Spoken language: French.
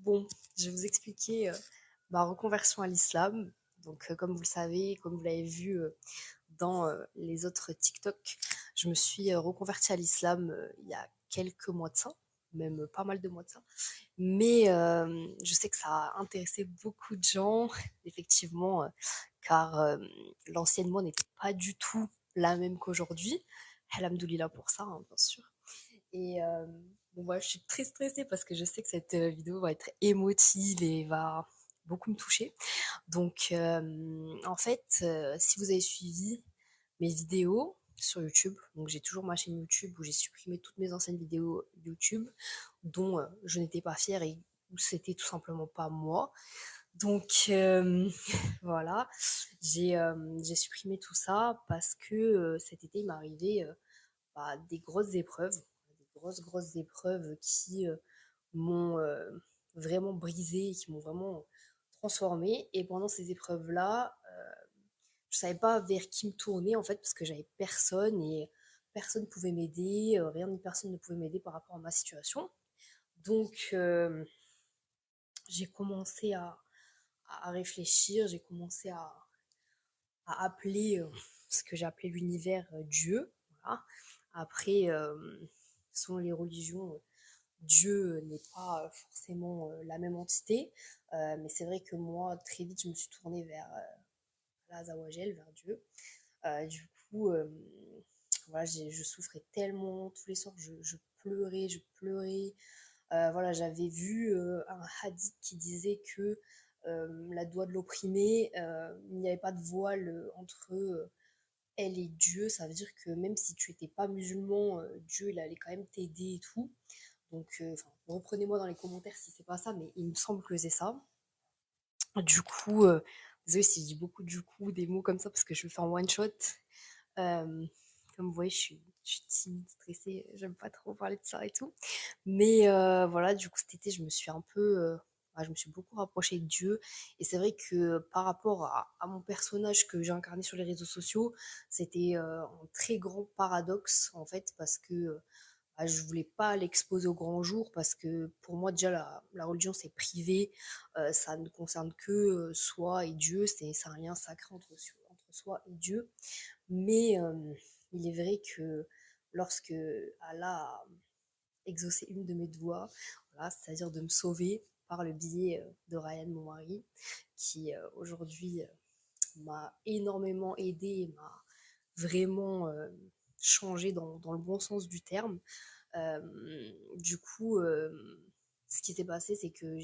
Bon, je vais vous expliquer ma reconversion à l'islam. Donc, comme vous le savez, comme vous l'avez vu dans les autres TikTok, je me suis reconvertie à l'islam il y a quelques mois de ça, même pas mal de mois de ça. Mais je sais que ça a intéressé beaucoup de gens, effectivement, car l'ancienne moi n'était pas du tout la même qu'aujourd'hui. Alhamdoulilah pour ça, hein, bien sûr. Et bon, voilà, je suis très stressée parce que je sais que cette vidéo va être émotive et va beaucoup me toucher. Donc, en fait, si vous avez suivi mes vidéos sur YouTube, donc j'ai toujours ma chaîne YouTube où j'ai supprimé toutes mes anciennes vidéos YouTube dont je n'étais pas fière et où c'était tout simplement pas moi. Donc, voilà, j'ai supprimé tout ça parce que cet été il m'est arrivé des grosses épreuves, des grosses épreuves qui m'ont vraiment brisée, qui m'ont vraiment transformée. Et pendant ces épreuves-là, je savais pas vers qui me tourner en fait parce que j'avais personne et personne ne pouvait m'aider, rien ni personne ne pouvait m'aider par rapport à ma situation. Donc j'ai commencé à réfléchir, j'ai commencé à appeler ce que j'ai appelé l'univers Dieu. Voilà. Après, selon les religions, Dieu n'est pas forcément la même entité, mais c'est vrai que moi, très vite, je me suis tournée vers l'Azawajel, vers Dieu. Du coup, voilà, je souffrais tellement, tous les soirs, je pleurais, je pleurais. Voilà, j'avais vu un hadith qui disait que la doigt de l'opprimé, il n'y avait pas de voile entre elle et Dieu. Ça veut dire que même si tu n'étais pas musulman, Dieu, il allait quand même t'aider et tout. Donc, reprenez-moi dans les commentaires si c'est pas ça, mais il me semble que c'est ça. Du coup, désolée si je dis beaucoup du coup, des mots comme ça, parce que je le fais en one shot. Euh, Comme vous voyez, je suis timide, stressée, j'aime pas trop parler de ça et tout. Mais voilà, du coup, cet été, je me suis un peu. Je me suis beaucoup rapprochée de Dieu. Et c'est vrai que par rapport à mon personnage que j'ai incarné sur les réseaux sociaux, c'était un très grand paradoxe, en fait, parce que je voulais pas l'exposer au grand jour parce que pour moi déjà la religion c'est privé, ça ne concerne que soi et Dieu, c'est un lien sacré entre soi et Dieu. Mais il est vrai que lorsque Allah a exaucé une de mes doigts, voilà, c'est-à-dire de me sauver par le biais de Ryan, mon mari, qui aujourd'hui m'a énormément aidé et m'a vraiment changé dans le bon sens du terme. Du coup, ce qui s'est passé, c'est que